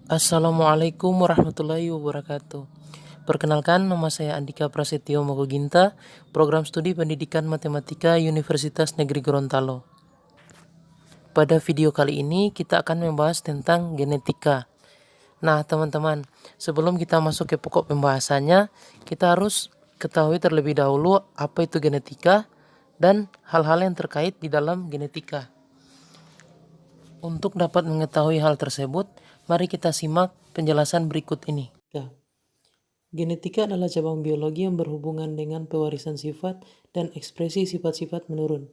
Assalamualaikum warahmatullahi wabarakatuh. Perkenalkan, nama saya Andika Prasetyo Mogoginta, Program Studi Pendidikan Matematika Universitas Negeri Gorontalo. Pada video kali ini kita akan membahas tentang genetika. Nah, teman-teman, sebelum kita masuk ke pokok pembahasannya, kita harus ketahui terlebih dahulu apa itu genetika dan hal-hal yang terkait di dalam genetika. Untuk dapat mengetahui hal tersebut, mari kita simak penjelasan berikut ini. Genetika adalah cabang biologi yang berhubungan dengan pewarisan sifat dan ekspresi sifat-sifat menurun.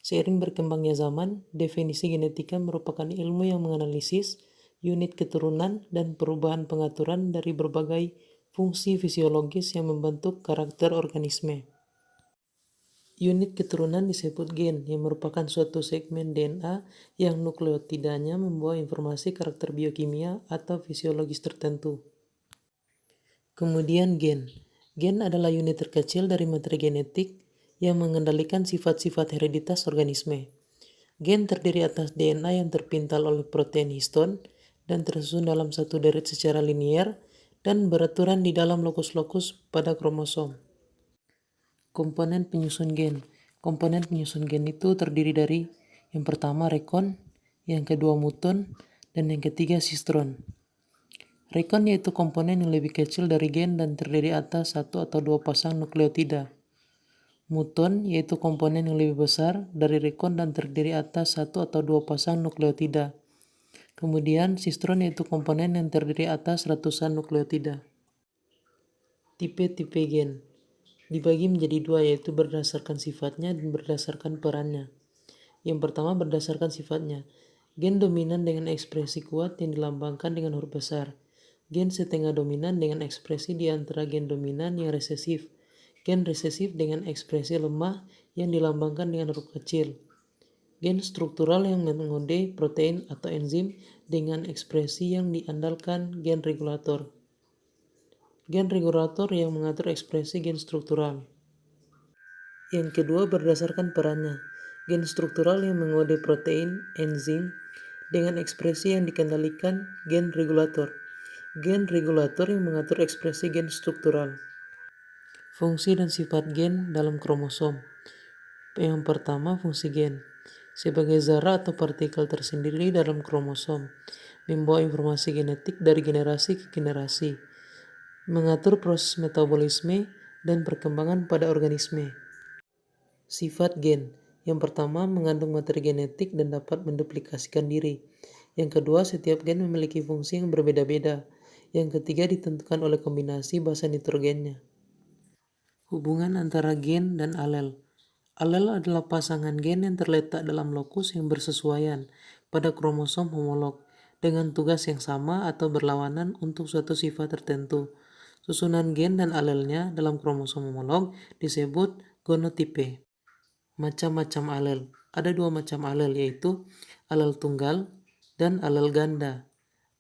Seiring berkembangnya zaman, definisi genetika merupakan ilmu yang menganalisis unit keturunan dan perubahan pengaturan dari berbagai fungsi fisiologis yang membentuk karakter organisme. Unit keturunan disebut gen, yang merupakan suatu segmen DNA yang nukleotidanya membawa informasi karakter biokimia atau fisiologis tertentu. Kemudian gen. Gen adalah unit terkecil dari materi genetik yang mengendalikan sifat-sifat hereditas organisme. Gen terdiri atas DNA yang terpintal oleh protein histon dan tersusun dalam satu deret secara linier dan beraturan di dalam lokus-lokus pada kromosom. Komponen penyusun gen. Komponen penyusun gen itu terdiri dari yang pertama rekon, yang kedua muton, dan yang ketiga sistron. Rekon yaitu komponen yang lebih kecil dari gen dan terdiri atas satu atau dua pasang nukleotida. Muton yaitu komponen yang lebih besar dari rekon dan terdiri atas satu atau dua pasang nukleotida. Kemudian sistron yaitu komponen yang terdiri atas ratusan nukleotida. Tipe-tipe gen dibagi menjadi dua, yaitu berdasarkan sifatnya dan berdasarkan perannya. Yang pertama berdasarkan sifatnya. Gen dominan dengan ekspresi kuat yang dilambangkan dengan huruf besar. Gen setengah dominan dengan ekspresi di antara gen dominan yang resesif. Gen resesif dengan ekspresi lemah yang dilambangkan dengan huruf kecil. Gen struktural yang mengode protein atau enzim dengan ekspresi yang diandalkan gen regulator. Gen regulator yang mengatur ekspresi gen struktural. Yang kedua berdasarkan perannya. Gen struktural yang mengode protein, enzim, dengan ekspresi yang dikendalikan gen regulator. Gen regulator yang mengatur ekspresi gen struktural. Fungsi dan sifat gen dalam kromosom. Yang pertama, fungsi gen. Sebagai zarah atau partikel tersendiri dalam kromosom, membawa informasi genetik dari generasi ke generasi, mengatur proses metabolisme dan perkembangan pada organisme. Sifat gen. Yang pertama, mengandung materi genetik dan dapat menduplikasikan diri. Yang kedua, setiap gen memiliki fungsi yang berbeda-beda. Yang ketiga, ditentukan oleh kombinasi basa nitrogennya. Hubungan antara gen dan alel. Alel adalah pasangan gen yang terletak dalam lokus yang bersesuaian pada kromosom homolog dengan tugas yang sama atau berlawanan untuk suatu sifat tertentu. Susunan gen dan alelnya dalam kromosom homolog disebut gonotipe. Macam-macam alel. Ada dua macam alel, yaitu alel tunggal dan alel ganda.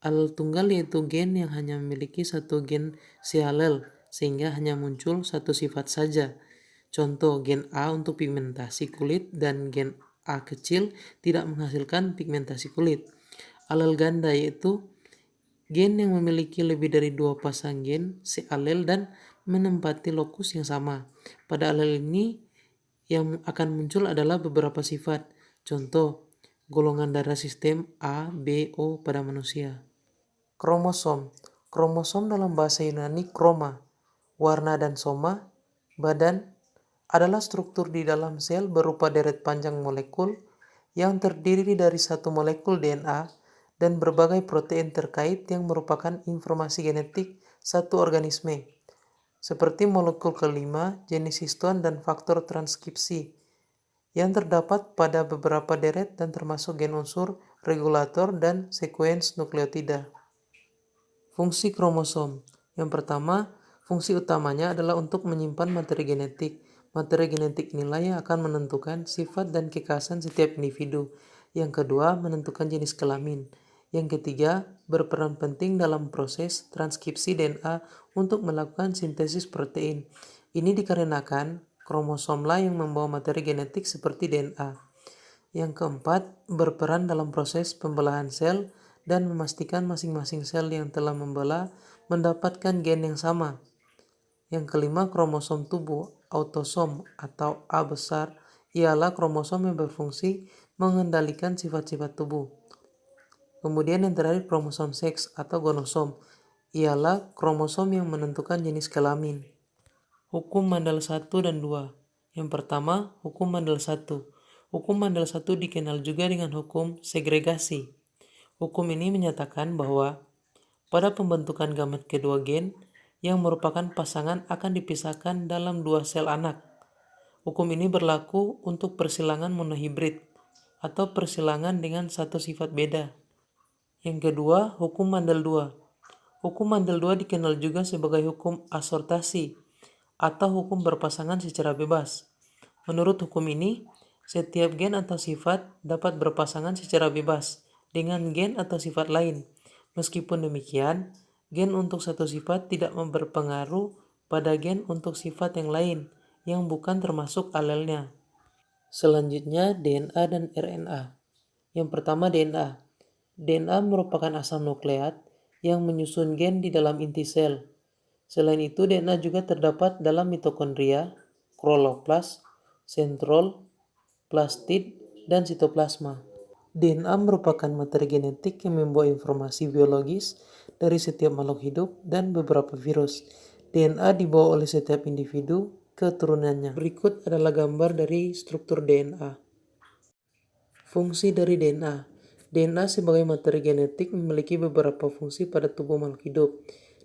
Alel tunggal yaitu gen yang hanya memiliki satu gen sealel sehingga hanya muncul satu sifat saja. Contoh, gen A untuk pigmentasi kulit dan gen A kecil tidak menghasilkan pigmentasi kulit. Alel ganda yaitu gen yang memiliki lebih dari dua pasang gen sealel dan menempati lokus yang sama. Pada alel ini yang akan muncul adalah beberapa sifat. Contoh, golongan darah sistem A, B, O pada manusia. Kromosom. Kromosom dalam bahasa Yunani kroma, warna dan soma, badan, adalah struktur di dalam sel berupa deret panjang molekul yang terdiri dari satu molekul DNA dan berbagai protein terkait yang merupakan informasi genetik satu organisme, seperti molekul kelima, jenis histon, dan faktor transkripsi yang terdapat pada beberapa deret dan termasuk gen unsur, regulator, dan sekuens nukleotida. Fungsi kromosom. Yang pertama, fungsi utamanya adalah untuk menyimpan materi genetik. Materi genetik inilah yang akan menentukan sifat dan kekhasan setiap individu. Yang kedua, menentukan jenis kelamin. Yang ketiga, berperan penting dalam proses transkripsi DNA untuk melakukan sintesis protein. Ini dikarenakan kromosomlah yang membawa materi genetik seperti DNA. Yang keempat, berperan dalam proses pembelahan sel dan memastikan masing-masing sel yang telah membelah mendapatkan gen yang sama. Yang kelima, kromosom tubuh, autosom atau A besar, ialah kromosom yang berfungsi mengendalikan sifat-sifat tubuh. Kemudian yang terakhir, kromosom seks atau gonosom, ialah kromosom yang menentukan jenis kelamin. Hukum Mandel 1 dan 2. Yang pertama, hukum Mandel 1. Hukum Mandel 1 dikenal juga dengan hukum segregasi. Hukum ini menyatakan bahwa pada pembentukan gamet kedua gen yang merupakan pasangan akan dipisahkan dalam dua sel anak. Hukum ini berlaku untuk persilangan monohibrid atau persilangan dengan satu sifat beda. Yang kedua, hukum Mandel 2. Hukum Mandel 2 dikenal juga sebagai hukum asortasi atau hukum berpasangan secara bebas. Menurut hukum ini, setiap gen atau sifat dapat berpasangan secara bebas dengan gen atau sifat lain. Meskipun demikian, gen untuk satu sifat tidak berpengaruh pada gen untuk sifat yang lain yang bukan termasuk alelnya. Selanjutnya, DNA dan RNA. Yang pertama, DNA. DNA merupakan asam nukleat yang menyusun gen di dalam inti sel. Selain itu, DNA juga terdapat dalam mitokondria, kloroplas, sentrol, plastid, dan sitoplasma. DNA merupakan materi genetik yang membawa informasi biologis dari setiap makhluk hidup dan beberapa virus. DNA dibawa oleh setiap individu ke turunannya. Berikut adalah gambar dari struktur DNA. Fungsi dari DNA. DNA sebagai materi genetik memiliki beberapa fungsi pada tubuh makhluk hidup.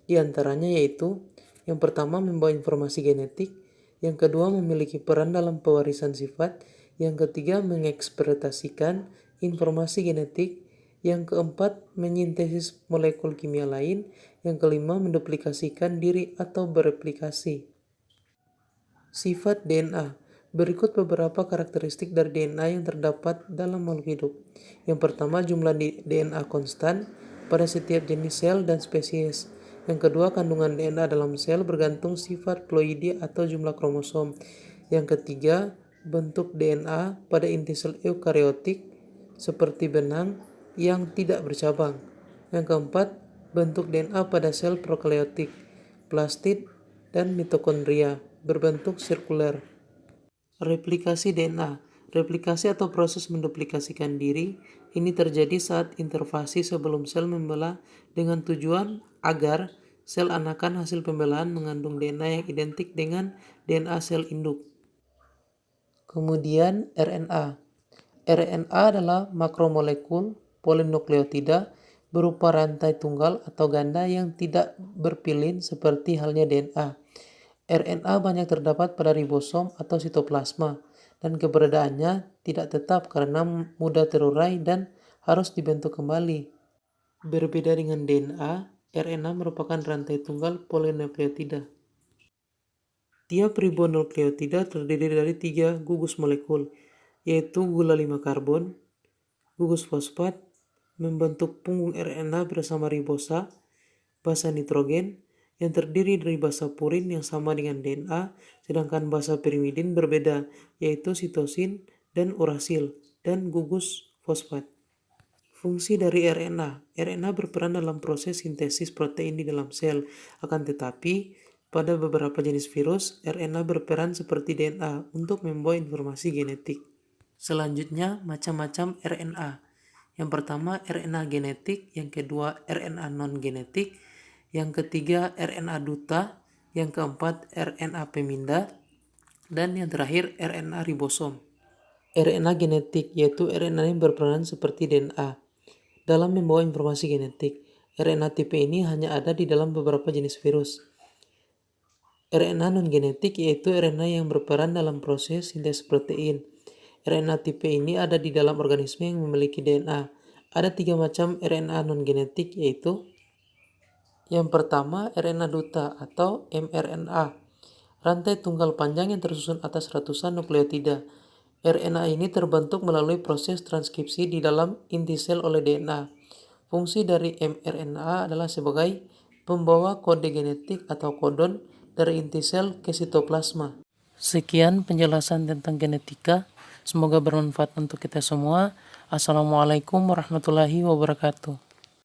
Di antaranya yaitu, yang pertama membawa informasi genetik, yang kedua memiliki peran dalam pewarisan sifat, yang ketiga mengekspresikan informasi genetik, yang keempat menyintesis molekul kimia lain, yang kelima menduplikasikan diri atau bereplikasi. Sifat DNA. Berikut beberapa karakteristik dari DNA yang terdapat dalam makhluk hidup. Yang pertama, jumlah DNA konstan pada setiap jenis sel dan spesies. Yang kedua, kandungan DNA dalam sel bergantung sifat ploide atau jumlah kromosom. Yang ketiga, bentuk DNA pada inti sel eukariotik seperti benang yang tidak bercabang. Yang keempat, bentuk DNA pada sel prokariotik, plastid, dan mitokondria berbentuk sirkuler. Replikasi DNA. Replikasi atau proses menduplikasikan diri ini terjadi saat interfasi sebelum sel membelah dengan tujuan agar sel anakan hasil pembelahan mengandung DNA yang identik dengan DNA sel induk. Kemudian RNA. RNA adalah makromolekul polinukleotida berupa rantai tunggal atau ganda yang tidak berpilin seperti halnya DNA. RNA banyak terdapat pada ribosom atau sitoplasma, dan keberadaannya tidak tetap karena mudah terurai dan harus dibentuk kembali. Berbeda dengan DNA, RNA merupakan rantai tunggal polinukleotida. Tiap ribonukleotida terdiri dari 3 gugus molekul, yaitu gula 5 karbon, gugus fosfat, membentuk punggung RNA bersama ribosa, basa nitrogen, yang terdiri dari basa purin yang sama dengan DNA, sedangkan basa pirimidin berbeda, yaitu sitosin dan urasil, dan gugus fosfat. Fungsi dari RNA. RNA berperan dalam proses sintesis protein di dalam sel, akan tetapi pada beberapa jenis virus, RNA berperan seperti DNA untuk membawa informasi genetik. Selanjutnya, macam-macam RNA. Yang pertama, RNA genetik, yang kedua, RNA non-genetik, yang ketiga RNA duta, yang keempat RNA pemindah, dan yang terakhir RNA ribosom. RNA genetik yaitu RNA yang berperan seperti DNA dalam membawa informasi genetik. RNA tipe ini hanya ada di dalam beberapa jenis virus. RNA non-genetik yaitu RNA yang berperan dalam proses sintesis protein. RNA tipe ini ada di dalam organisme yang memiliki DNA. Ada 3 macam RNA non-genetik yaitu yang pertama, RNA duta atau mRNA, rantai tunggal panjang yang tersusun atas ratusan nukleotida. RNA ini terbentuk melalui proses transkripsi di dalam inti sel oleh DNA. Fungsi dari mRNA adalah sebagai pembawa kode genetik atau kodon dari inti sel ke sitoplasma. Sekian penjelasan tentang genetika. Semoga bermanfaat untuk kita semua. Assalamualaikum warahmatullahi wabarakatuh.